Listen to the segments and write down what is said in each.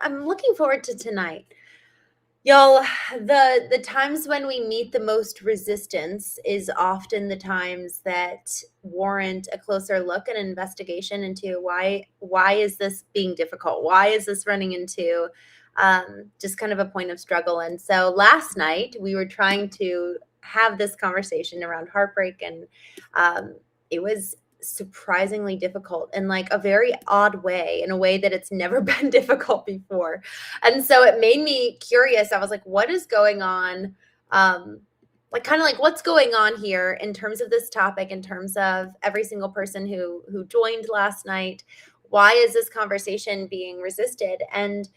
I'm looking forward to tonight. Y'all, the times when we meet the most resistance is often the times that warrant a closer look and investigation into why is this being difficult? Why is this running into just kind of a point of struggle? And so last night we were trying to have this conversation around heartbreak, and it was surprisingly difficult in like a very odd way, in a way that it's never been difficult before. And so it made me curious. I was like, what is going on? Like kind of like what's going on here in terms of this topic, in terms of every single person who joined last night. Why is this conversation being resisted? And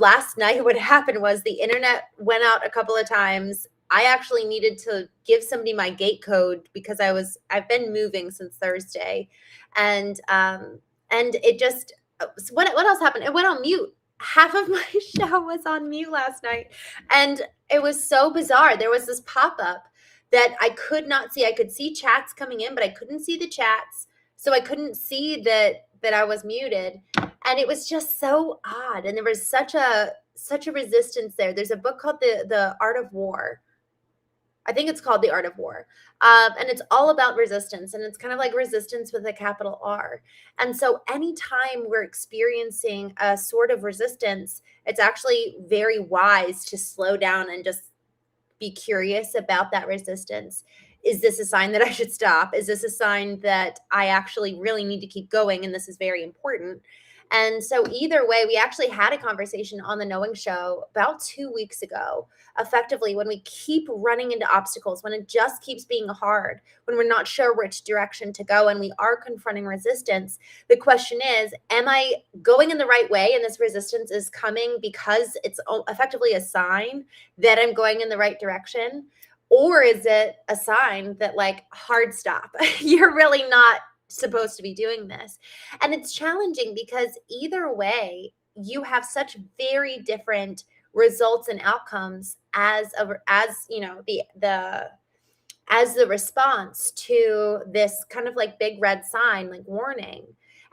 last night what happened was the internet went out a couple of times. I actually needed to give somebody my gate code because I've been moving since Thursday, and it just what else happened? It went on mute. Half of my show was on mute last night, and it was so bizarre. There was this pop-up that I could not see. I could see chats coming in, but I couldn't see the chats, so I couldn't see that I was muted, and it was just so odd. And there was such a resistance there. There's a book called the Art of War. I think it's called The Art of War. And it's all about resistance, and it's kind of like resistance with a capital R. And so anytime we're experiencing a sort of resistance, it's actually very wise to slow down and just be curious about that resistance. Is this a sign that I should stop? Is this a sign that I actually really need to keep going? And this is very important. And so either way, we actually had a conversation on the Knowing Show about 2 weeks ago, effectively, when we keep running into obstacles, when it just keeps being hard, when we're not sure which direction to go, and we are confronting resistance. The question is, am I going in the right way? And this resistance is coming because it's effectively a sign that I'm going in the right direction. Or is it a sign that, like, hard stop, you're really not supposed to be doing this? And it's challenging because either way, you have such very different results and outcomes as the response to this kind of like big red sign, like warning.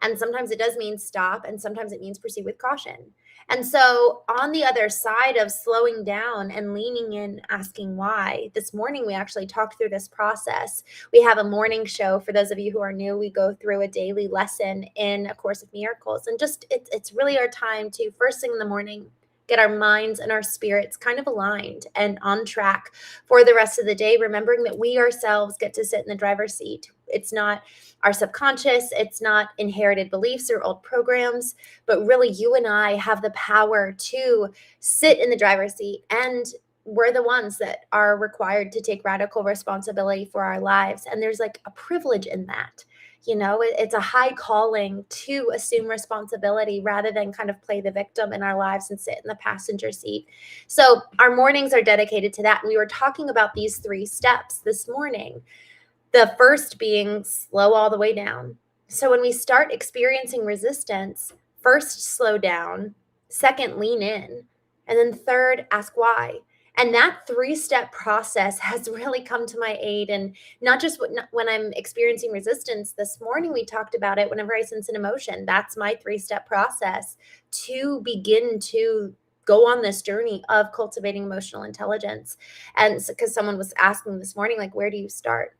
And sometimes it does mean stop, and sometimes it means proceed with caution. And so on the other side of slowing down and leaning in, asking why, this morning we actually talked through this process. We have a morning show. For those of you who are new, we go through a daily lesson in A Course of Miracles. And just it's really our time to, first thing in the morning, get our minds and our spirits kind of aligned and on track for the rest of the day, remembering that we ourselves get to sit in the driver's seat. It's not our subconscious, it's not inherited beliefs or old programs, but really you and I have the power to sit in the driver's seat, and we're the ones that are required to take radical responsibility for our lives. And there's like a privilege in that. It's a high calling to assume responsibility rather than kind of play the victim in our lives and sit in the passenger seat. So our mornings are dedicated to that. And we were talking about these 3 steps this morning. The first being slow all the way down. So when we start experiencing resistance, first slow down, second lean in, and then third ask why. And that 3-step process has really come to my aid. And not just when I'm experiencing resistance. This morning, we talked about it whenever I sense an emotion. That's my 3-step process to begin to go on this journey of cultivating emotional intelligence. And because someone was asking this morning, like, where do you start?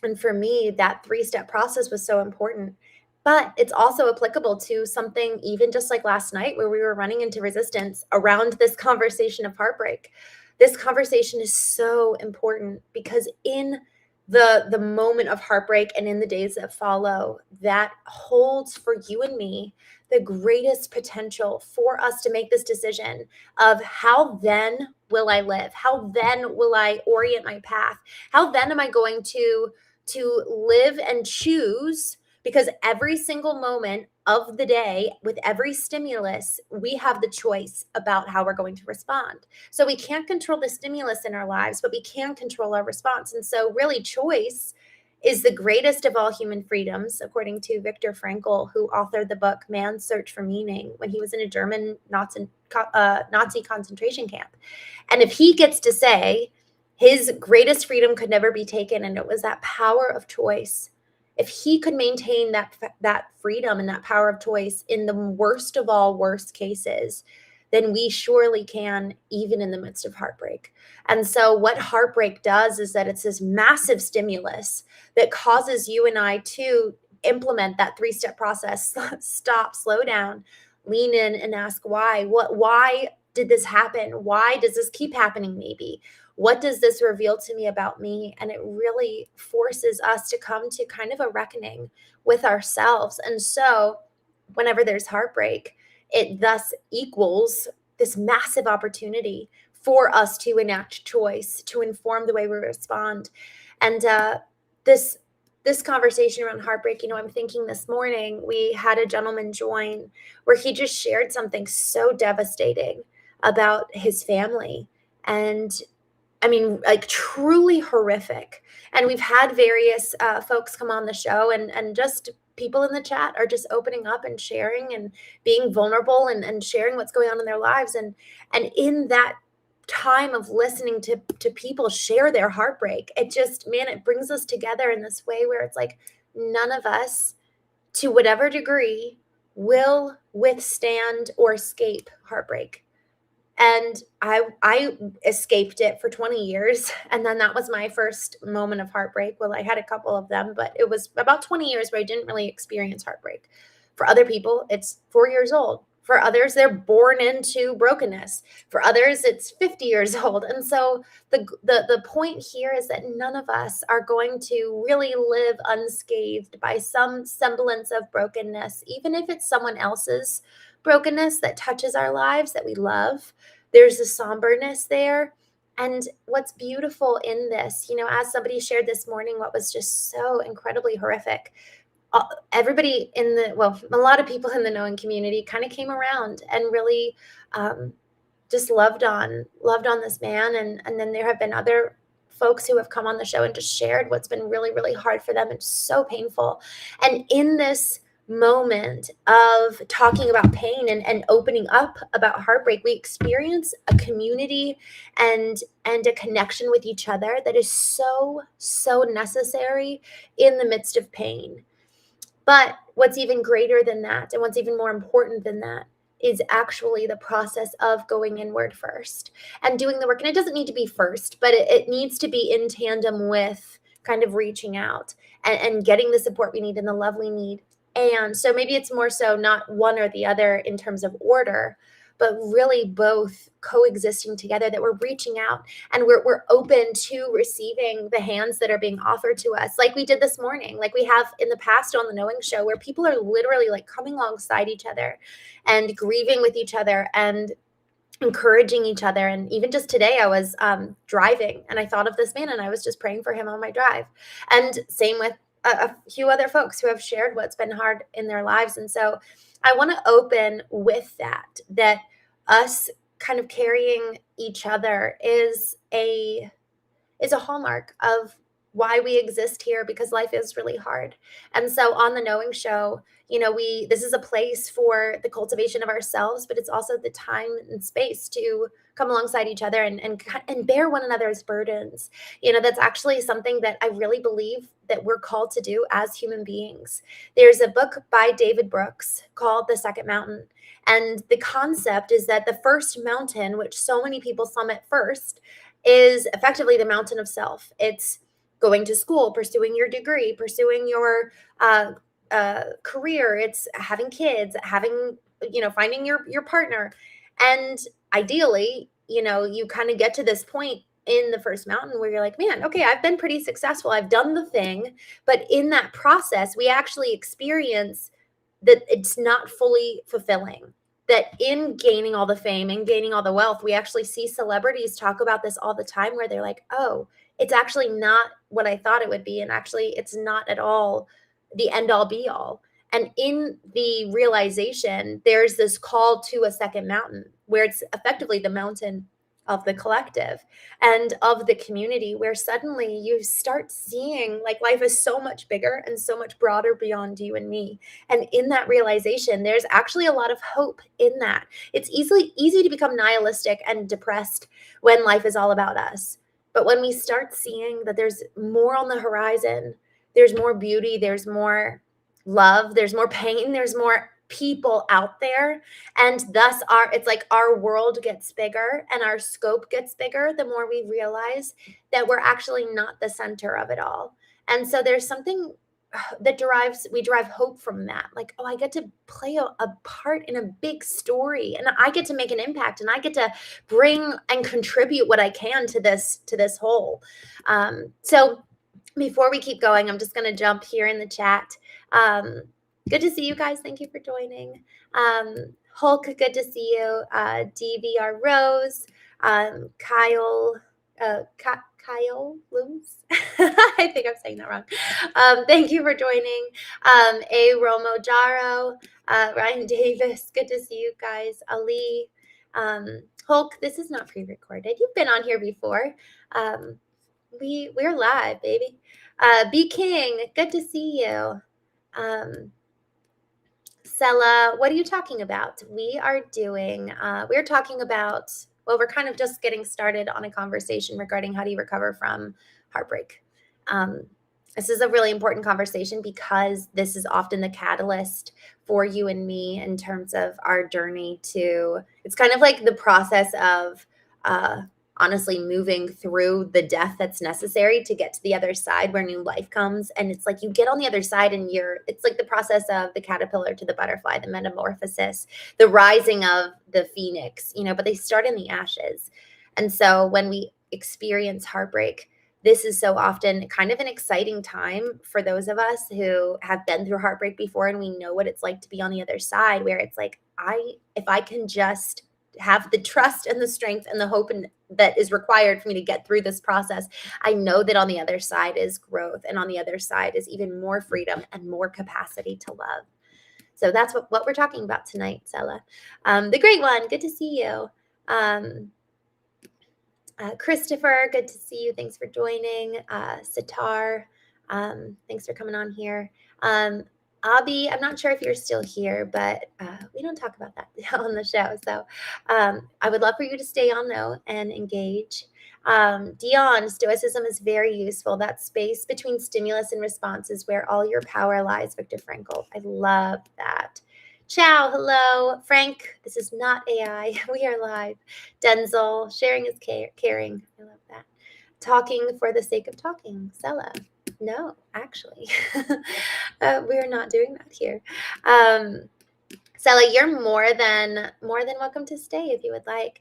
And for me, that 3-step process was so important. But it's also applicable to something even just like last night, where we were running into resistance around this conversation of heartbreak. This conversation is so important because in the moment of heartbreak and in the days that follow, that holds for you and me the greatest potential for us to make this decision of how then will I live? How then will I orient my path? How then am I going to live and choose? Because every single moment of the day, with every stimulus, we have the choice about how we're going to respond. So we can't control the stimulus in our lives, but we can control our response. And so really, choice is the greatest of all human freedoms, according to Viktor Frankl, who authored the book Man's Search for Meaning when he was in a German Nazi concentration camp. And if he gets to say his greatest freedom could never be taken, and it was that power of choice, if he could maintain that freedom and that power of choice in the worst of all worst cases, then we surely can, even in the midst of heartbreak. And so what heartbreak does is that it's this massive stimulus that causes you and I to implement that 3-step process: stop, slow down, lean in, and ask why. Why did this happen? Why does this keep happening? Maybe what does this reveal to me about me? And it really forces us to come to kind of a reckoning with ourselves. And so whenever there's heartbreak, it thus equals this massive opportunity for us to enact choice, to inform the way we respond. And this conversation around heartbreak, I'm thinking this morning we had a gentleman join where he just shared something so devastating about his family. And I mean, like, truly horrific. And we've had various folks come on the show, and just people in the chat are just opening up and sharing and being vulnerable and sharing what's going on in their lives. And in that time of listening to people share their heartbreak, it just, man, it brings us together in this way where it's like none of us, to whatever degree, will withstand or escape heartbreak. And I escaped it for 20 years. And then that was my first moment of heartbreak. Well, I had a couple of them, but it was about 20 years where I didn't really experience heartbreak. For other people, it's 4 years old. For others, they're born into brokenness. For others, it's 50 years old. And so the point here is that none of us are going to really live unscathed by some semblance of brokenness, even if it's someone else's brokenness that touches our lives that we love. There's a somberness there. And what's beautiful in this, as somebody shared this morning, what was just so incredibly horrific, everybody a lot of people in the knowing community kind of came around and really just loved on this man. And then there have been other folks who have come on the show and just shared what's been really, really hard for them. It's so painful. And in this moment of talking about pain and opening up about heartbreak, we experience a community and a connection with each other that is so, so necessary in the midst of pain. But what's even greater than that, and what's even more important than that, is actually the process of going inward first and doing the work. And it doesn't need to be first, but it needs to be in tandem with kind of reaching out and getting the support we need and the love we need. And so maybe it's more so not one or the other in terms of order, but really both coexisting together, that we're reaching out and we're open to receiving the hands that are being offered to us, like we did this morning, like we have in the past on the Knowing Show, where people are literally like coming alongside each other and grieving with each other and encouraging each other. And even just today, I was driving and I thought of this man and I was just praying for him on my drive. And same with a few other folks who have shared what's been hard in their lives. And so I want to open with that us kind of carrying each other is a hallmark of why we exist here, because life is really hard. And so on the Knowing Show, this is a place for the cultivation of ourselves, but it's also the time and space to come alongside each other and bear one another's burdens. That's actually something that I really believe that we're called to do as human beings. There's a book by David Brooks called The Second Mountain. And the concept is that the first mountain, which so many people summit first, is effectively the mountain of self. It's going to school, pursuing your degree, pursuing your career. It's having kids, finding your partner. And ideally, you kind of get to this point in the first mountain where you're like, man, okay, I've been pretty successful. I've done the thing. But in that process, we actually experience that it's not fully fulfilling. That in gaining all the fame and gaining all the wealth, we actually see celebrities talk about this all the time, where they're like, oh, it's actually not what I thought it would be. And actually, it's not at all the end all be all. And in the realization, there's this call to a second mountain, where it's effectively the mountain of the collective and of the community, where suddenly you start seeing like life is so much bigger and so much broader beyond you and me. And in that realization, there's actually a lot of hope in that. It's easy to become nihilistic and depressed when life is all about us. But when we start seeing that there's more on the horizon, there's more beauty, there's more love, there's more pain, there's more people out there, and thus it's like our world gets bigger and our scope gets bigger the more we realize that we're actually not the center of it all. And so there's something that we derive hope from that. Like, oh, I get to play a part in a big story, and I get to make an impact, and I get to bring and contribute what I can to this whole. So before we keep going, I'm just going to jump here in the chat. Good to see you guys. Thank you for joining. Hulk, good to see you. DVR Rose, Kyle, Kyle Looms. I think I'm saying that wrong. Thank you for joining. A Romo Jaro, Ryan Davis, good to see you guys. Ali, Hulk, this is not pre-recorded. You've been on here before. We're live, baby. B King, good to see you. Sella, what are you talking about? We're talking about, well, we're kind of just getting started on a conversation regarding how do you recover from heartbreak. This is a really important conversation because this is often the catalyst for you and me in terms of our journey it's kind of like the process of, honestly moving through the death that's necessary to get to the other side where new life comes. And it's like you get on the other side and it's like the process of the caterpillar to the butterfly, the metamorphosis, the rising of the phoenix, but they start in the ashes. And so when we experience heartbreak, this is so often kind of an exciting time for those of us who have been through heartbreak before, and we know what it's like to be on the other side, where it's like, if I can just have the trust and the strength and the hope that is required for me to get through this process, I know that on the other side is growth, and on the other side is even more freedom and more capacity to love. So that's what we're talking about tonight, Sella. The great one, good to see you. Christopher, good to see you. Thanks for joining. Sitar, thanks for coming on here. Abby, I'm not sure if you're still here, but we don't talk about that on the show. So I would love for you to stay on though and engage. Dion, stoicism is very useful. That space between stimulus and response is where all your power lies, Viktor Frankl. I love that. Ciao, hello. Frank, this is not AI. We are live. Denzel, sharing is caring. I love that. Talking for the sake of talking. Sella. No, actually, we're not doing that here. Sella, you're more than welcome to stay if you would like.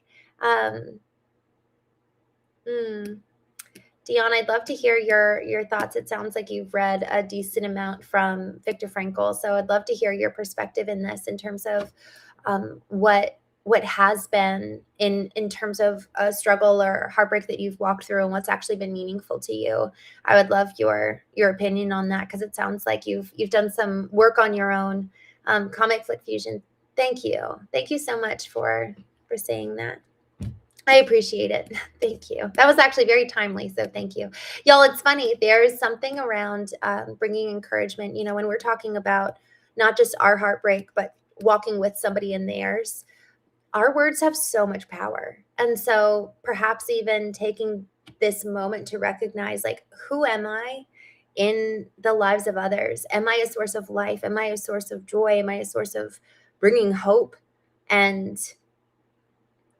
Dion, I'd love to hear your thoughts. It sounds like you've read a decent amount from Viktor Frankl, so I'd love to hear your perspective in this in terms of what has been in terms of a struggle or heartbreak that you've walked through and what's actually been meaningful to you. I would love your opinion on that, because it sounds like you've done some work on your own. Comic Flick Fusion, thank you so much for saying that. I appreciate it. Thank you. That was actually very timely, so thank you. Y'all, it's funny. There's something around bringing encouragement, when we're talking about not just our heartbreak, but walking with somebody in theirs. Our words have so much power. And so perhaps even taking this moment to recognize, like, who am I in the lives of others? Am I a source of life? Am I a source of joy? Am I a source of bringing hope? And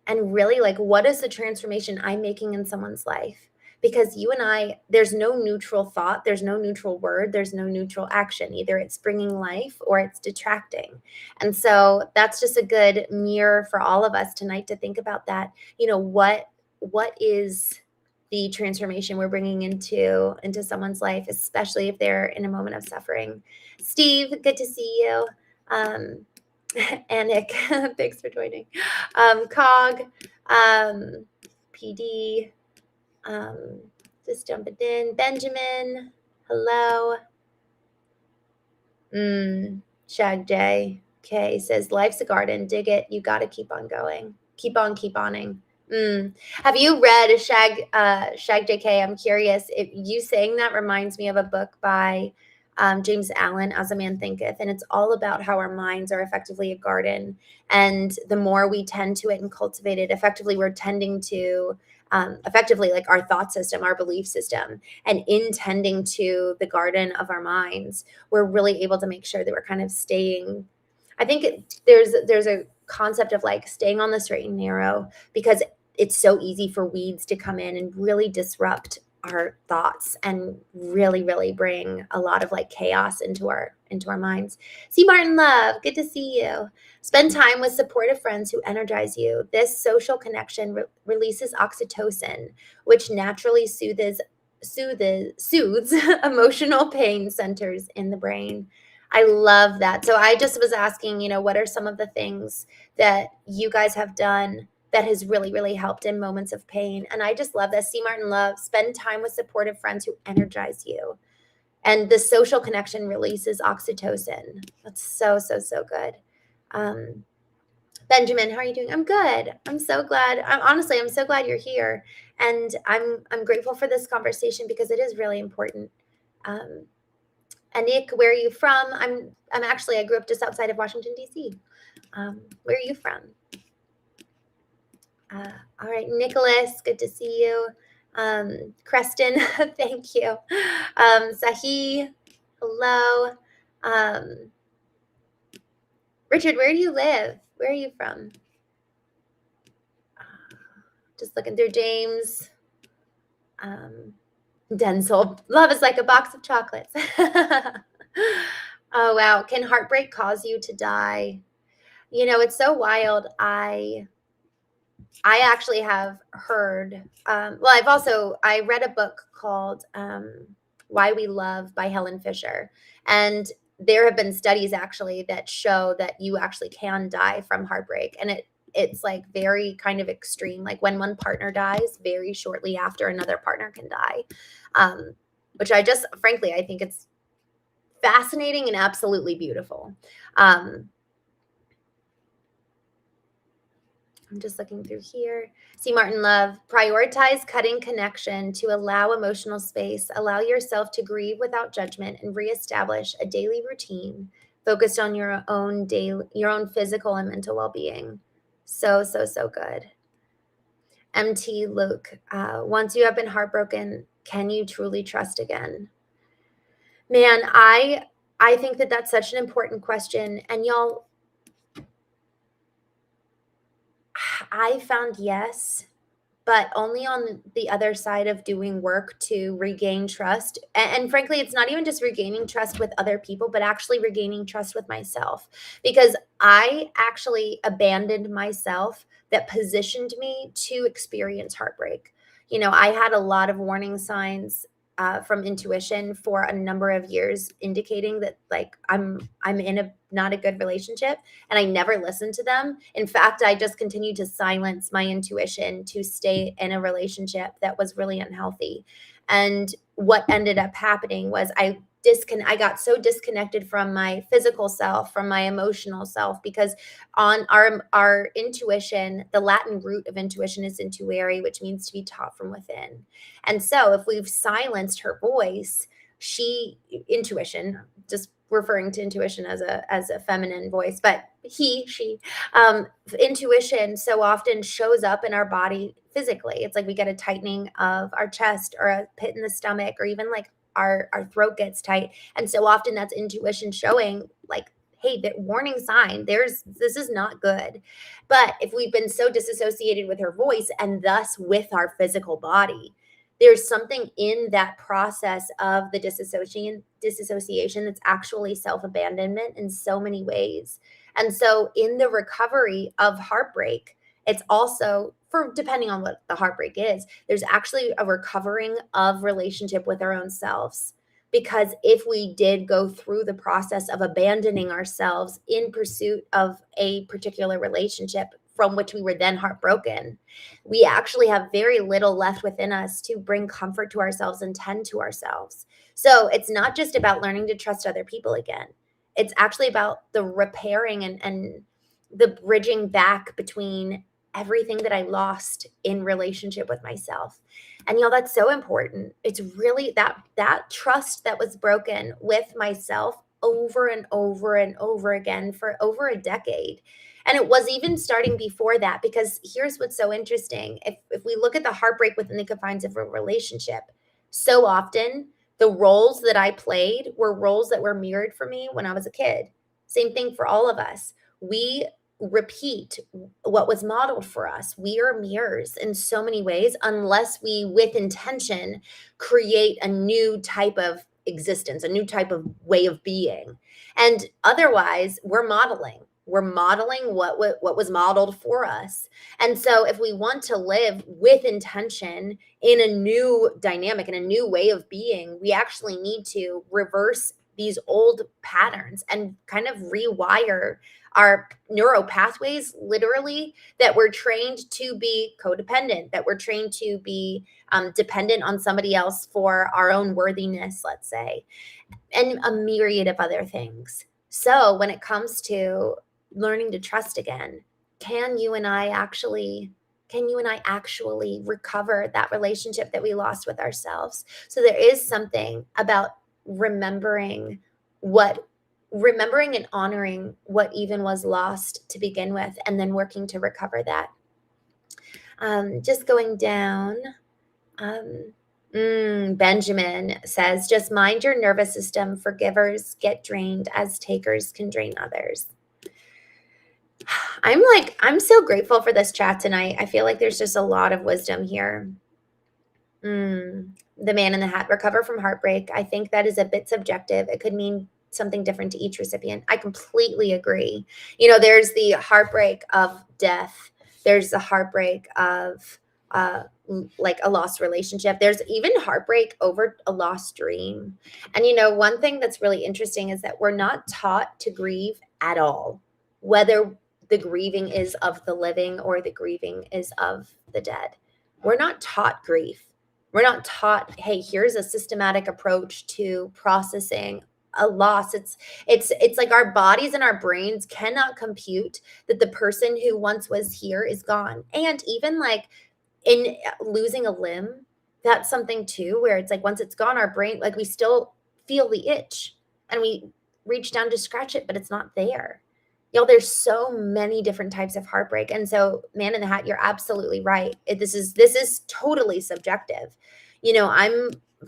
really, like, what is the transformation I'm making in someone's life? Because you and I, there's no neutral thought, there's no neutral word, there's no neutral action. Either it's bringing life or it's detracting. And so that's just a good mirror for all of us tonight to think about that. What is the transformation we're bringing into someone's life, especially if they're in a moment of suffering. Steve, good to see you. Anik, thanks for joining. Cog, PD, just jumping in. Benjamin, hello. Shag J K says, life's a garden, dig it, you got to keep on going. Keep oning. Have you read Shag JK? I'm curious. If you saying that reminds me of a book by James Allen, As a Man Thinketh, and it's all about how our minds are effectively a garden, and the more we tend to it and cultivate it, effectively we're tending to effectively like our thought system, our belief system, and in tending to the garden of our minds, we're really able to make sure that we're kind of staying. I think there's a concept of like staying on the straight and narrow, because it's so easy for weeds to come in and really disrupt our thoughts and really, really bring a lot of like chaos into our minds. See, Martin Love, good to see you. Spend time with supportive friends who energize you. This social connection releases oxytocin, which naturally soothes emotional pain centers in the brain. I love that. So I just was asking, what are some of the things that you guys have done that has really, really helped in moments of pain? And I just love this. C. Martin Love, spend time with supportive friends who energize you. And the social connection releases oxytocin. That's so, so, so good. Benjamin, how are you doing? I'm good. I'm so glad. I'm so glad you're here. And I'm grateful for this conversation because it is really important. Anik, where are you from? I grew up just outside of Washington, D.C. Where are you from? All right, Nicholas, good to see you. Creston, thank you. Sahi, hello. Richard, where do you live? Where are you from? Just looking through James. Denzel, love is like a box of chocolates. Oh, wow. Can heartbreak cause you to die? It's so wild. I actually have heard, I read a book called Why We Love by Helen Fisher. And there have been studies actually that show that you actually can die from heartbreak. And it's like very kind of extreme. Like when one partner dies, very shortly after another partner can die, which I think it's fascinating and absolutely beautiful. I'm just looking through here. See, Martin Love, prioritize cutting connection to allow emotional space. Allow yourself to grieve without judgment and reestablish a daily routine focused on your own physical and mental well-being. So, so, so good. MT Luke, once you have been heartbroken, can you truly trust again? Man, I think that that's such an important question. And y'all, I found yes, but only on the other side of doing work to regain trust. And frankly, it's not even just regaining trust with other people, but actually regaining trust with myself, because I actually abandoned myself that positioned me to experience heartbreak. I had a lot of warning signs from intuition for a number of years, indicating that like I'm in a not a good relationship, and I never listened to them. In fact, I just continued to silence my intuition to stay in a relationship that was really unhealthy. And what ended up happening was I got so disconnected from my physical self, from my emotional self, because on our intuition, the Latin root of intuition is intuere, which means to be taught from within. And so if we've silenced her voice, intuition, just referring to intuition as a feminine voice, but she intuition so often shows up in our body physically. It's like we get a tightening of our chest or a pit in the stomach, or even like our throat gets tight. And so often that's intuition showing like, hey, that warning sign, this is not good. But if we've been so disassociated with her voice and thus with our physical body, there's something in that process of the disassociation that's actually self-abandonment in so many ways. And so in the recovery of heartbreak, it's also, for depending on what the heartbreak is, there's actually a recovering of relationship with our own selves. Because if we did go through the process of abandoning ourselves in pursuit of a particular relationship from which we were then heartbroken, we actually have very little left within us to bring comfort to ourselves and tend to ourselves. So it's not just about learning to trust other people again. It's actually about the repairing and the bridging back between everything that I lost in relationship with myself. And that's so important. It's really that trust that was broken with myself over and over and over again for over a decade. And it was even starting before that, because here's what's so interesting. If we look at the heartbreak within the confines of a relationship, so often the roles that I played were roles that were mirrored for me when I was a kid. Same thing for all of us. We repeat what was modeled for us. We are mirrors in so many ways, unless we, with intention, create a new type of existence, a new type of way of being. And otherwise, we're modeling. We're modeling what was modeled for us. And so if we want to live with intention in a new dynamic, in a new way of being, we actually need to reverse these old patterns and kind of rewire our neural pathways, literally, that we're trained to be codependent, that we're trained to be dependent on somebody else for our own worthiness, let's say, and a myriad of other things. So when it comes to learning to trust again, can you and I actually recover that relationship that we lost with ourselves? So there is something about remembering and honoring what even was lost to begin with, and then working to recover that. Just going down. Benjamin says, just mind your nervous system. Forgivers get drained as takers can drain others. I'm so grateful for this chat tonight. I feel like there's just a lot of wisdom here. The man in the hat, recover from heartbreak. I think that is a bit subjective. It could mean something different to each recipient. I completely agree. There's the heartbreak of death. There's the heartbreak of like a lost relationship. There's even heartbreak over a lost dream. And one thing that's really interesting is that we're not taught to grieve at all, whether the grieving is of the living or the grieving is of the dead. We're not taught grief. We're not taught, hey, here's a systematic approach to processing a loss. It's like our bodies and our brains cannot compute that the person who once was here is gone. And even like in losing a limb, that's something too, where it's like once it's gone, our brain, like we still feel the itch and we reach down to scratch it, but it's not there. There's so many different types of heartbreak. And so, man in the hat, you're absolutely right. This is totally subjective.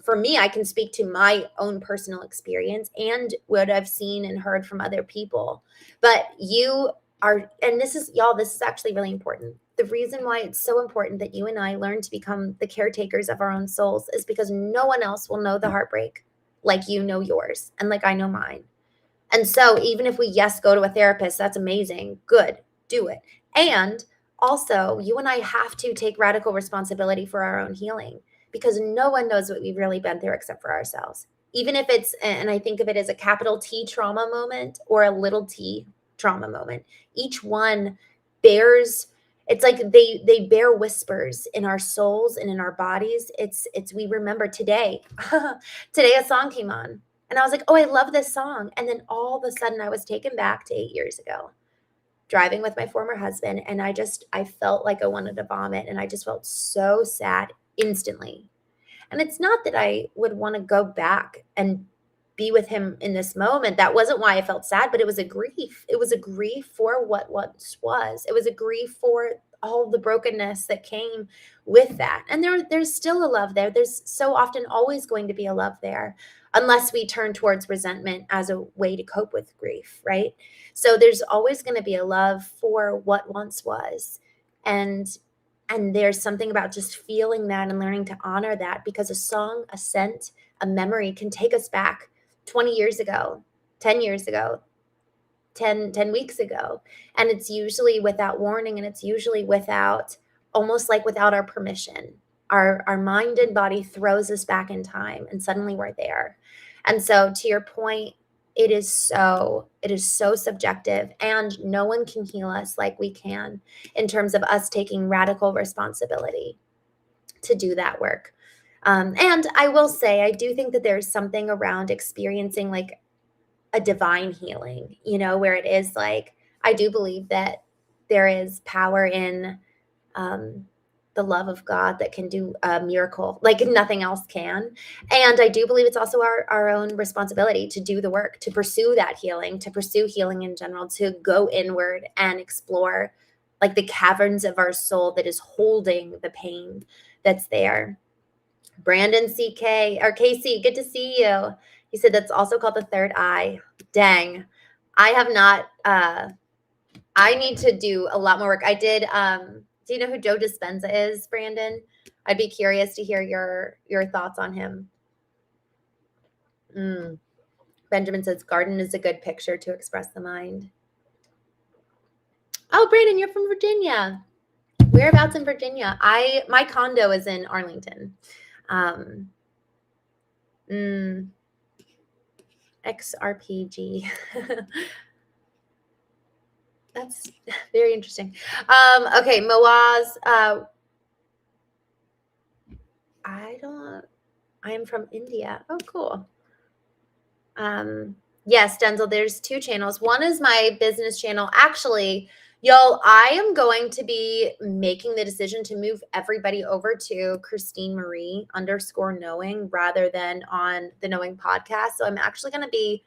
For me, I can speak to my own personal experience and what I've seen and heard from other people. But this is actually really important. The reason why it's so important that you and I learn to become the caretakers of our own souls is because no one else will know the heartbreak like you know yours and like I know mine. And so even if we, go to a therapist, that's amazing. Good. Do it. And also, you and I have to take radical responsibility for our own healing, because no one knows what we've really been through except for ourselves. Even if it's, and I think of it as a capital T trauma moment or a little t trauma moment, each one bears, it's like they bear whispers in our souls and in our bodies. We remember today, today a song came on. And I was like, oh, I love this song. And then all of a sudden I was taken back to 8 years ago, driving with my former husband. And I felt like I wanted to vomit. And I just felt so sad instantly. And it's not that I would want to go back and be with him in this moment. That wasn't why I felt sad, but it was a grief. It was a grief for what once was. It was a grief for all the brokenness that came with that. And there's still a love there. There's so often always going to be a love there, unless we turn towards resentment as a way to cope with grief, right? So there's always going to be a love for what once was. And there's something about just feeling that and learning to honor that, because a song, a scent, a memory can take us back 20 years ago, 10 years ago, 10 weeks ago. And it's usually without warning, and it's usually almost like without our permission. Our mind and body throws us back in time, and suddenly we're there. And so, to your point, it is so subjective, and no one can heal us like we can, in terms of us taking radical responsibility to do that work. And I will say, I do think that there's something around experiencing like a divine healing, where it is like, I do believe that there is power in the the love of God that can do a miracle like nothing else can. And I do believe it's also our own responsibility to do the work, to pursue that healing, to pursue healing in general, to go inward and explore like the caverns of our soul that is holding the pain that's there. Brandon CK or KC, good to see you. He said that's also called the third eye. Dang. I have not I need to do a lot more work. I did do you know who Joe Dispenza is, Brandon? I'd be curious to hear your thoughts on him. Benjamin says garden is a good picture to express the mind. Oh, Brandon, you're from Virginia. Whereabouts in Virginia? My condo is in Arlington. XRPG. That's very interesting. Okay, Moaz. I am from India. Oh, cool. Yes, Denzel, there's 2 channels. One is my business channel. Actually, y'all, I am going to be making the decision to move everybody over to Christene Marie _knowing rather than on the Knowing podcast. So I'm actually going to be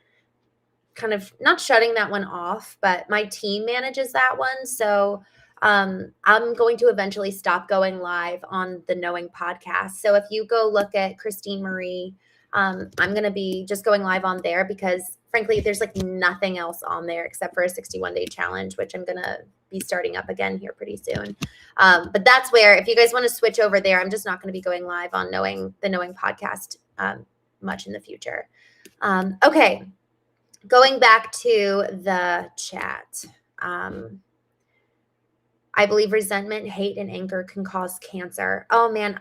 kind of not shutting that one off, but my team manages that one. So I'm going to eventually stop going live on the Knowing podcast. So if you go look at Christene Marie, I'm going to be just going live on there because frankly, there's like nothing else on there except for a 61-day challenge, which I'm going to be starting up again here pretty soon. But that's where, if you guys want to switch over there, I'm just not going to be going live on the Knowing podcast much in the future. Okay. Going back to the chat. I believe resentment, hate, and anger can cause cancer. Oh man,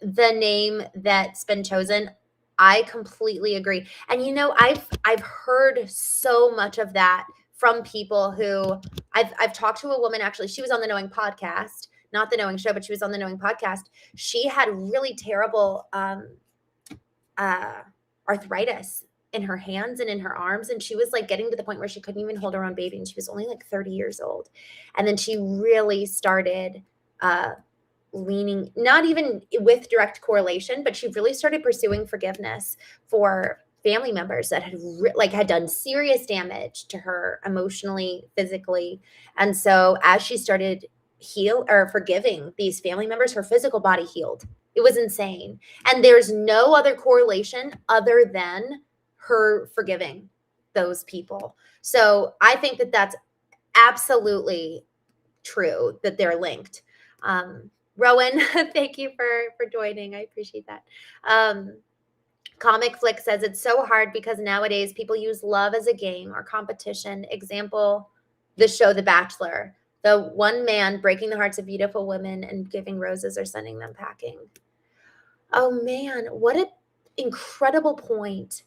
the name that's been chosen, I completely agree. And you know, I've heard so much of that from people who I've talked to a woman, actually, she was on the Knowing podcast, not the Knowing show, but she was on the Knowing podcast. She had really terrible arthritis in her hands and in her arms. And she was like getting to the point where she couldn't even hold her own baby. And she was only like 30 years old. And then she really started leaning, not even with direct correlation, but she really started pursuing forgiveness for family members that had done serious damage to her emotionally, physically. And so as she started forgiving these family members, her physical body healed. It was insane. And there's no other correlation other than her forgiving those people. So I think that that's absolutely true, that they're linked. Rowan, thank you for joining. I appreciate that. Comic Flick says it's so hard because nowadays people use love as a game or competition. Example, the show The Bachelor. The one man breaking the hearts of beautiful women and giving roses or sending them packing. Oh man, what an incredible point.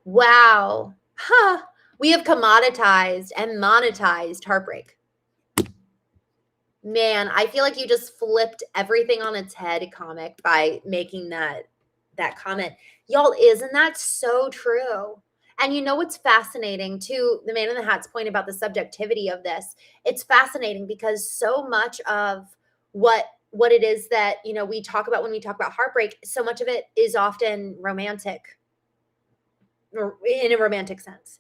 Wow. Huh. We have commoditized and monetized heartbreak. Man, I feel like you just flipped everything on its head, comic, by making that comment. Y'all, isn't that so true? And you know what's fascinating, to the Man in the Hat's point about the subjectivity of this? It's fascinating because so much of what it is that, you know, we talk about when we talk about heartbreak, so much of it is often romantic, or in a romantic sense.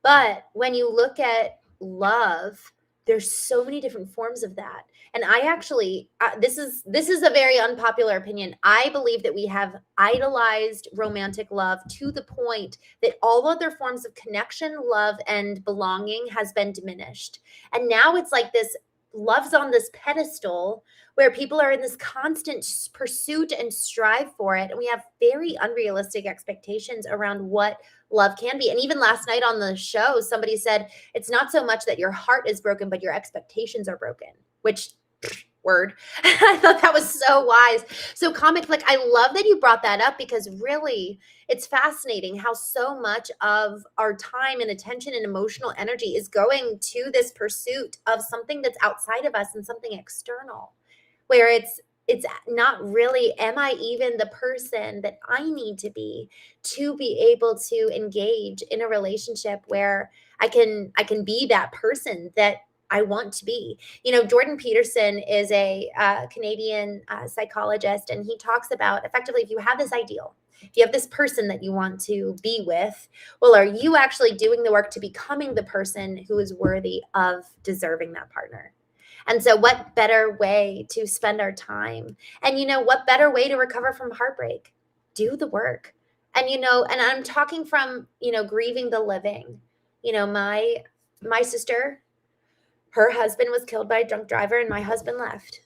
But when you look at love, there's so many different forms of that. And I actually, this is a very unpopular opinion. I believe that we have idolized romantic love to the point that all other forms of connection, love, and belonging has been diminished. And now it's like this love's on this pedestal where people are in this constant pursuit and strive for it. And we have very unrealistic expectations around what love can be. And even last night on the show, somebody said, it's not so much that your heart is broken, but your expectations are broken, which word. I thought that was so wise. So Comic Flick, I love that you brought that up because really it's fascinating how so much of our time and attention and emotional energy is going to this pursuit of something that's outside of us and something external, where it's not really, am I even the person that I need to be able to engage in a relationship where I can be that person that I want to be. Jordan Peterson is a Canadian psychologist, and he talks about effectively, if you have this ideal, if you have this person that you want to be with, well, are you actually doing the work to becoming the person who is worthy of deserving that partner? And so what better way to spend our time? And what better way to recover from heartbreak? Do the work. And and I'm talking from, grieving the living. My sister, her husband was killed by a drunk driver, and my husband left.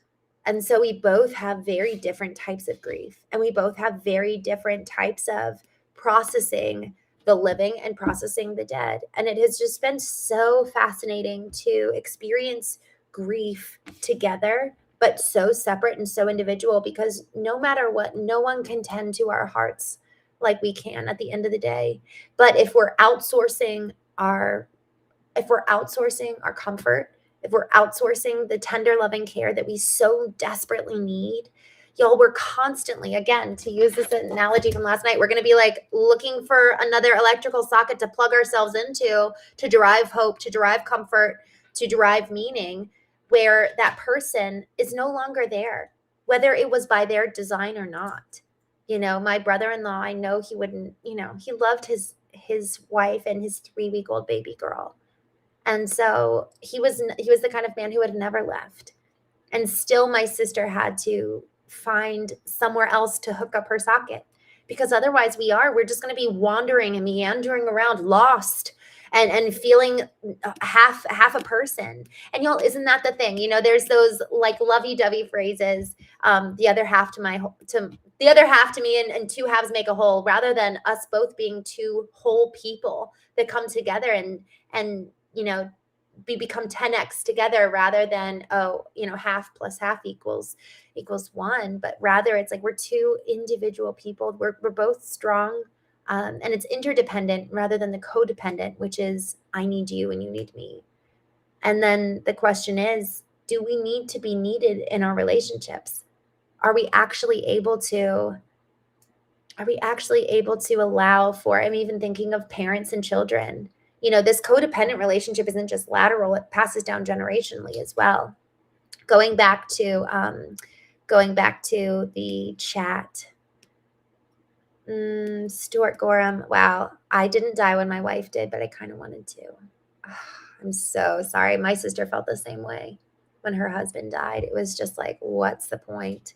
And so we both have very different types of grief, and we both have very different types of processing the living and processing the dead. And it has just been so fascinating to experience grief together, but so separate and so individual, because no matter what, no one can tend to our hearts like we can at the end of the day. But if we're outsourcing our comfort, if we're outsourcing the tender loving care that we so desperately need, y'all, we're constantly, again, to use this analogy from last night, we're going to be like looking for another electrical socket to plug ourselves into, to derive hope, to derive comfort, to derive meaning, where that person is no longer there, whether it was by their design or not. My brother-in-law, I know he wouldn't, he loved his wife and his 3-week-old baby girl. And so he was the kind of man who had never left. And still my sister had to find somewhere else to hook up her socket, because otherwise we're just going to be wandering and meandering around, lost and feeling half a person. And y'all, isn't that the thing? There's those like lovey-dovey phrases, the other half to me, and two halves make a whole, rather than us both being two whole people that come together and become 10x together, rather than half plus half equals one, but rather it's like we're two individual people. We're both strong, and it's interdependent rather than the codependent, which is I need you and you need me. And then the question is, do we need to be needed in our relationships? Are we actually able to allow for, I'm even thinking of parents and children. This codependent relationship isn't just lateral, it passes down generationally as well. Going back to the chat. Stuart Gorham, wow, I didn't die when my wife did, but I kind of wanted to. I'm so sorry. My sister felt the same way when her husband died. It was just like, what's the point?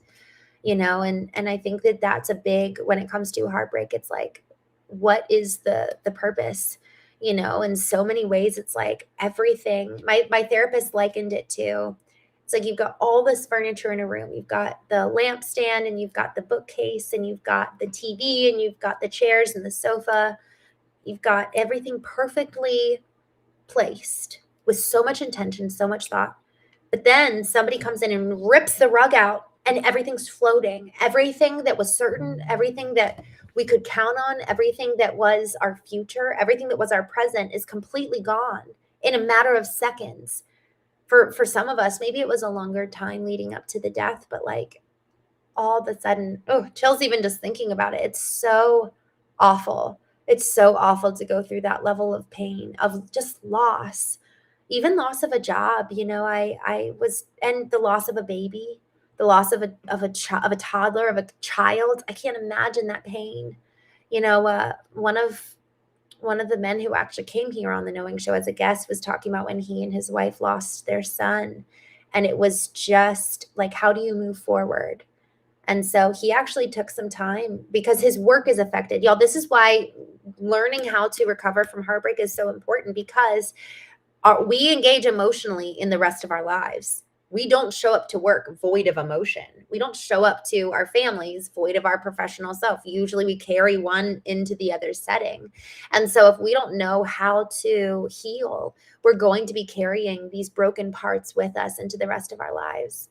And I think that's a big, when it comes to heartbreak, it's like, what is the purpose? In so many ways, it's like everything. My therapist likened it to, it's like you've got all this furniture in a room. You've got the lampstand, and you've got the bookcase, and you've got the TV, and you've got the chairs and the sofa. You've got everything perfectly placed with so much intention, so much thought. But then somebody comes in and rips the rug out, and everything's floating. Everything that was certain, everything that we could count on, everything that was our future, everything that was our present is completely gone in a matter of seconds. For some of us, maybe it was a longer time leading up to the death, but like all of a sudden, chills even just thinking about it. It's so awful. It's so awful to go through that level of pain, of just loss, even loss of a job. I was, and the loss of a baby, the loss of a toddler, of a child. I can't imagine that pain. One of the men who actually came here on the Knowing Show as a guest was talking about when he and his wife lost their son. And it was just like, how do you move forward? And so he actually took some time, because his work is affected. Y'all, this is why learning how to recover from heartbreak is so important, because we engage emotionally in the rest of our lives. We don't show up to work void of emotion. We don't show up to our families void of our professional self. Usually we carry one into the other setting. And so if we don't know how to heal, we're going to be carrying these broken parts with us into the rest of our lives.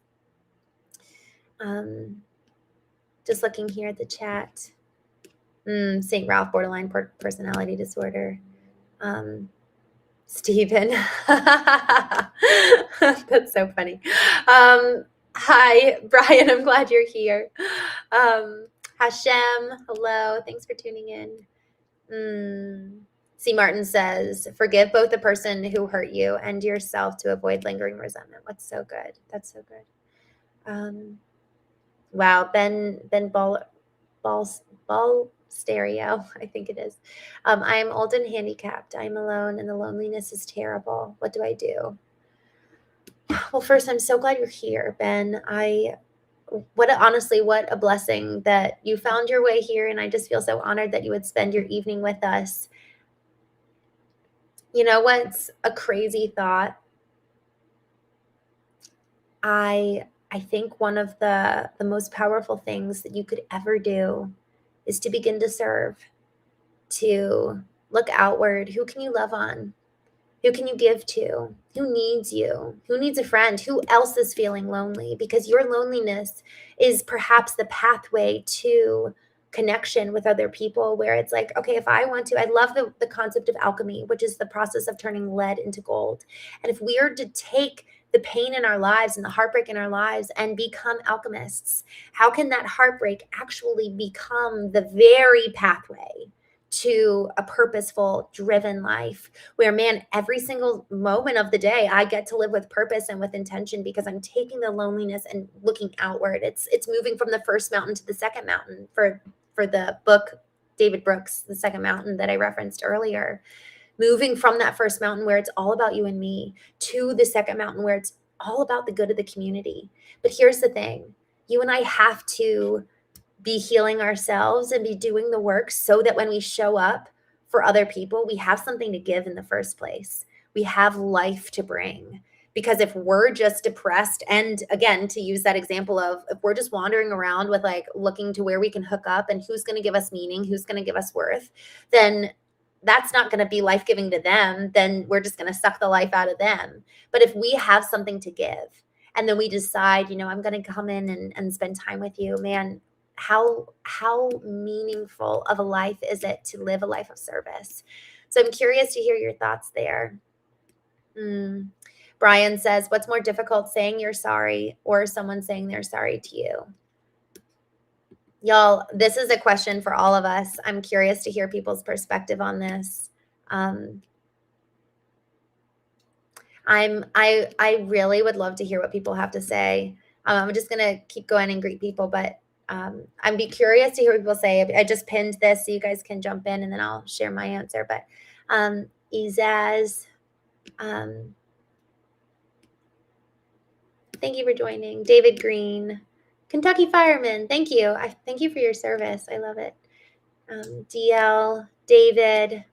Just looking here at the chat. St. Ralph, borderline personality disorder. Stephen. That's so funny. Hi, Brian. I'm glad you're here. Hashem, hello. Thanks for tuning in. C. Martin says, forgive both the person who hurt you and yourself to avoid lingering resentment. What's so good? That's so good. Wow. Ben Ball Stereo, I think it is. I am old and handicapped. I'm alone and the loneliness is terrible. What do I do? Well, first, I'm so glad you're here, Ben. Honestly, what a blessing that you found your way here. And I just feel so honored that you would spend your evening with us. You know what's a crazy thought? I think one of the most powerful things that you could ever do is to begin to serve, to look outward. Who can you love on? Who can you give to? Who needs you? Who needs a friend? Who else is feeling lonely? Because your loneliness is perhaps the pathway to connection with other people, where it's like, okay, if I want to, I love the concept of alchemy, which is the process of turning lead into gold. And if we are to take the pain in our lives and the heartbreak in our lives and become alchemists, how can that heartbreak actually become the very pathway to a purposeful, driven life where, man, every single moment of the day, I get to live with purpose and with intention because I'm taking the loneliness and looking outward. It's moving from the first mountain to the second mountain for the book, David Brooks, The Second Mountain, that I referenced earlier. Moving from that first mountain where it's all about you and me to the second mountain where it's all about the good of the community. But here's the thing. You and I have to be healing ourselves and be doing the work so that when we show up for other people, we have something to give in the first place. We have life to bring. Because if we're just depressed, and again, to use that example of if we're just wandering around with like looking to where we can hook up and who's going to give us meaning, who's going to give us worth, then that's not going to be life-giving to them. Then we're just going to suck the life out of them. But if we have something to give and then we decide, I'm going to come in and spend time with you, man, how meaningful of a life is it to live a life of service? So I'm curious to hear your thoughts there. Brian says, what's more difficult, saying you're sorry or someone saying they're sorry to you? Y'all, this is a question for all of us. I'm curious to hear people's perspective on this. I really would love to hear what people have to say. I'm just going to keep going and greet people, but I'd be curious to hear what people say. I just pinned this so you guys can jump in and then I'll share my answer. But 𝐤𝐬𝐯𝐞𝐫𝐞, thank you for joining. David Green, Kentucky Fireman, thank you. Thank you for your service. I love it. DL, David,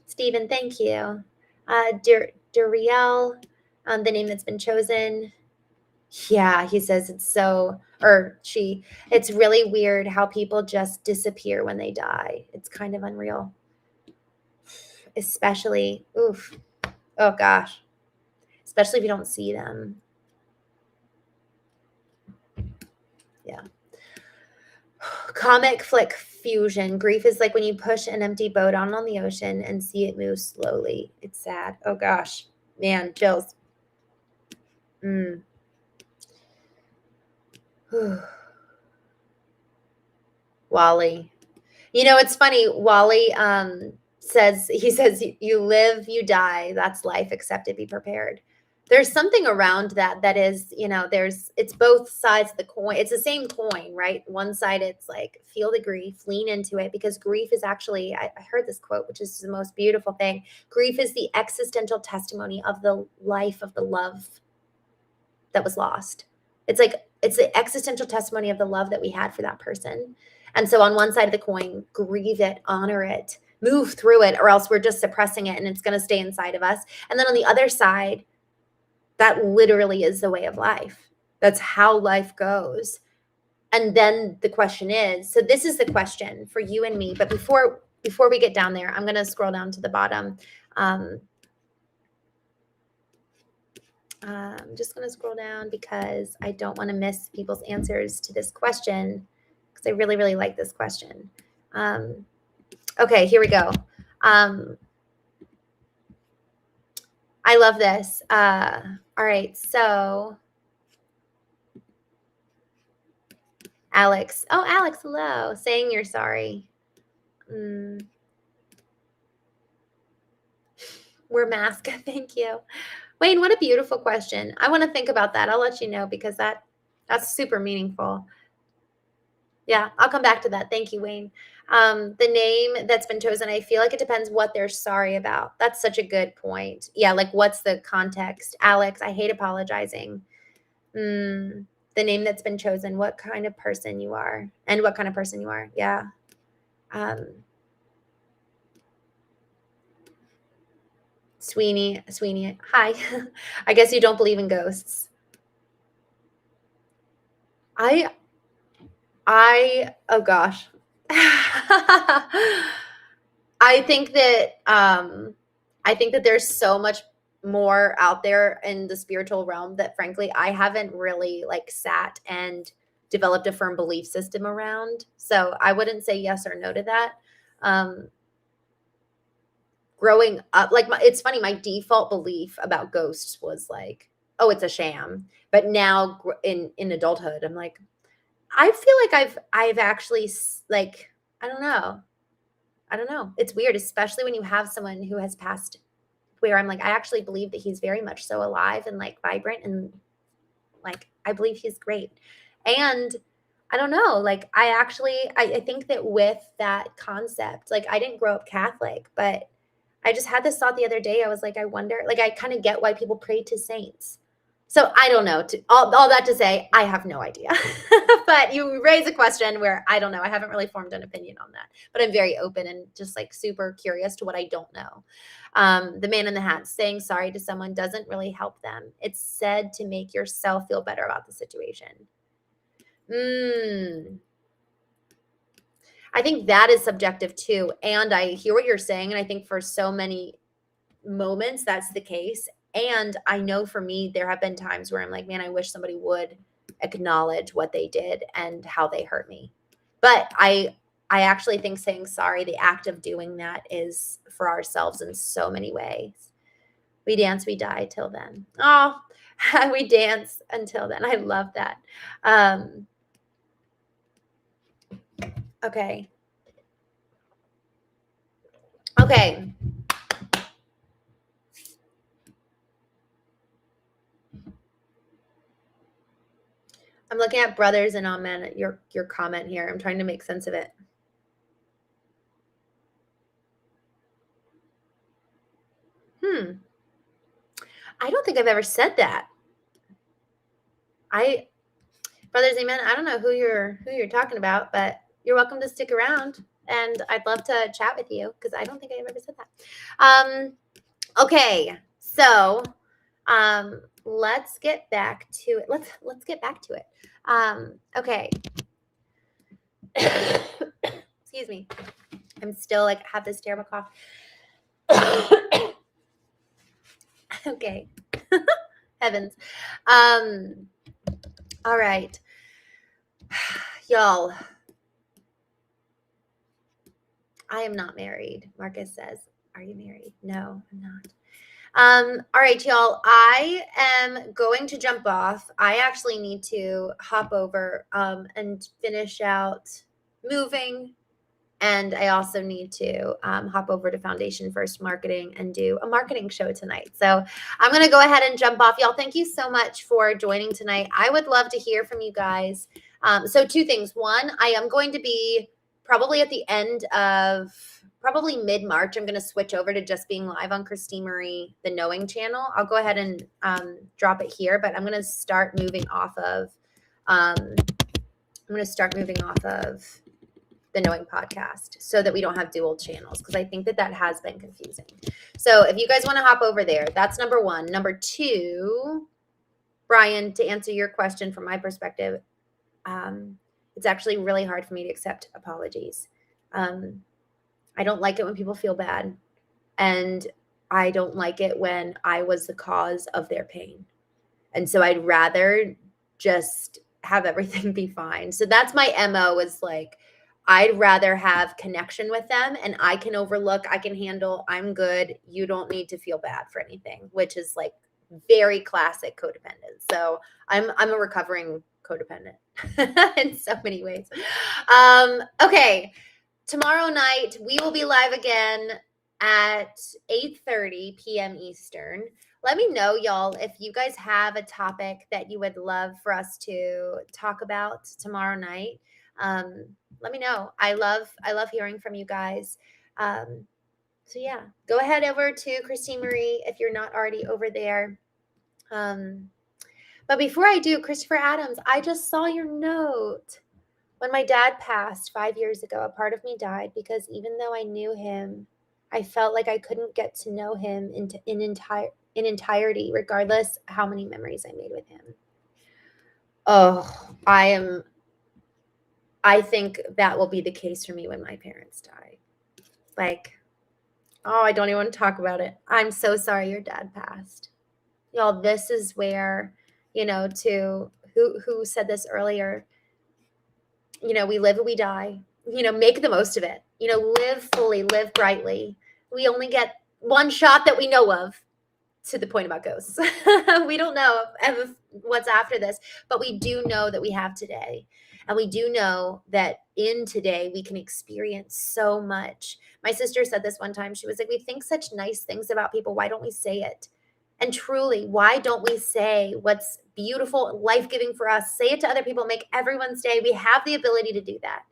Stephen, thank you. Duriel, the name that's been chosen. Yeah, he says it's really weird how people just disappear when they die. It's kind of unreal. Especially, oh gosh, especially if you don't see them. Yeah. Comic flick fusion. Grief is like when you push an empty boat out on the ocean and see it move slowly. It's sad. Oh gosh, man, chills. Wally. It's funny. Wally says, you live, you die. That's life, except to be prepared. There's something around that is, it's both sides of the coin. It's the same coin, right? One side, it's like, feel the grief, lean into it, because grief is actually, I heard this quote, which is the most beautiful thing. Grief is the existential testimony of the life of the love that was lost. It's the existential testimony of the love that we had for that person. And so on one side of the coin, grieve it, honor it, move through it, or else we're just suppressing it and it's going to stay inside of us. And then on the other side, that literally is the way of life. That's how life goes. And then the question is, so this is the question for you and me. But before we get down there, I'm going to scroll down to the bottom. I'm just going to scroll down because I don't want to miss people's answers to this question, because I really, really like this question. Okay, here we go. I love this. All right, so Alex. Oh, Alex, hello. Saying you're sorry. Wear mask. Thank you. Wayne, what a beautiful question. I want to think about that. I'll let you know because that's super meaningful. Yeah, I'll come back to that. Thank you, Wayne. The name that's been chosen, I feel like it depends what they're sorry about. That's such a good point. Yeah, like what's the context? Alex, I hate apologizing. The name that's been chosen, what kind of person you are and what kind of person you are. Yeah. Sweeney, hi. I guess you don't believe in ghosts. Oh gosh. I think that there's so much more out there in the spiritual realm that frankly I haven't really like sat and developed a firm belief system around. So I wouldn't say yes or no to that. Growing up, like it's funny, my default belief about ghosts was like, oh, it's a sham. But now in adulthood, I'm like, I feel like I've actually like, I don't know. It's weird, especially when you have someone who has passed where I'm like, I actually believe that he's very much so alive and like vibrant and like, I believe he's great. And I don't know, like I think that with that concept, like I didn't grow up Catholic, but I just had this thought the other day. I was like, I wonder, like I kind of get why people pray to saints. So I don't know. All that to say, I have no idea. But you raise a question where I don't know. I haven't really formed an opinion on that. But I'm very open and just like super curious to what I don't know. The man in the hat saying sorry to someone doesn't really help them. It's said to make yourself feel better about the situation. I think that is subjective too. And I hear what you're saying. And I think for so many moments, that's the case. And I know for me, there have been times where I'm like, man, I wish somebody would acknowledge what they did and how they hurt me. But I actually think saying sorry, the act of doing that is for ourselves in so many ways. We dance, we die till then. Oh, we dance until then. I love that. Okay. I'm looking at brothers and amen, your comment here. I'm trying to make sense of it. I don't think I've ever said that. Brothers, amen. I don't know who you're talking about, but you're welcome to stick around, and I'd love to chat with you because I don't think I've ever said that. Okay, so let's get back to it. Let's get back to it. Okay. Excuse me. I'm still like have this terrible cough. Okay. Heavens. All right. Y'all. I am not married. Marcus says, are you married? No, I'm not. All right, y'all. I am going to jump off. I actually need to hop over and finish out moving. And I also need to hop over to Foundation First Marketing and do a marketing show tonight. So I'm going to go ahead and jump off. Y'all, thank you so much for joining tonight. I would love to hear from you guys. So two things. One, I am going to be probably at the end of probably mid-March. I'm going to switch over to just being live on Christene Marie, the Knowing channel. I'll go ahead and drop it here, but I'm going to start moving off of the Knowing podcast so that we don't have dual channels because I think that has been confusing. So if you guys want to hop over there, that's number one. Number two, Brian, to answer your question from my perspective, it's actually really hard for me to accept apologies. I don't like it when people feel bad, and I don't like it when I was the cause of their pain. And so I'd rather just have everything be fine. So that's my MO is like, I'd rather have connection with them and I can overlook, I can handle, I'm good. You don't need to feel bad for anything, which is like very classic codependent. So I'm a recovering codependent in so many ways. Okay. Tomorrow night, we will be live again at 8:30 p.m. Eastern. Let me know, y'all, if you guys have a topic that you would love for us to talk about tomorrow night. Let me know. I love hearing from you guys. So yeah, go ahead over to Christene Marie if you're not already over there. But before I do, Christopher Adams, I just saw your note. When my dad passed 5 years ago, a part of me died because even though I knew him, I felt like I couldn't get to know him in entirety, regardless how many memories I made with him. Oh, I think that will be the case for me when my parents die. Like, oh, I don't even want to talk about it. I'm so sorry your dad passed. Y'all, this is where, to who said this earlier, we live and we die, make the most of it, live fully, live brightly. We only get one shot that we know of, to the point about ghosts. We don't know what's after this, but we do know that we have today. And we do know that in today, we can experience so much. My sister said this one time. She was like, we think such nice things about people. Why don't we say it? And truly, why don't we say what's beautiful and life-giving for us? Say it to other people, make everyone's day. We have the ability to do that.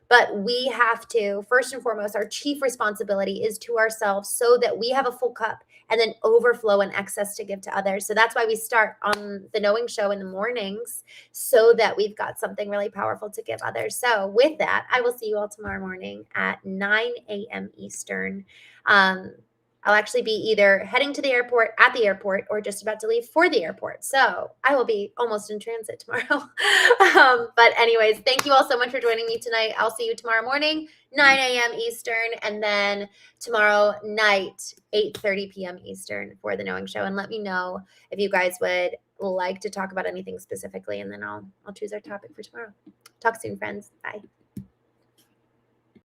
But we have to, first and foremost, our chief responsibility is to ourselves so that we have a full cup and then overflow and excess to give to others. So that's why we start on the Knowing Show in the mornings, so that we've got something really powerful to give others. So with that, I will see you all tomorrow morning at 9 a.m. Eastern. I'll actually be either heading to the airport, at the airport, or just about to leave for the airport. So I will be almost in transit tomorrow. But anyways, thank you all so much for joining me tonight. I'll see you tomorrow morning, 9 a.m. Eastern, and then tomorrow night, 8:30 p.m. Eastern for the Knowing Show. And let me know if you guys would like to talk about anything specifically, and then I'll choose our topic for tomorrow. Talk soon, friends. Bye.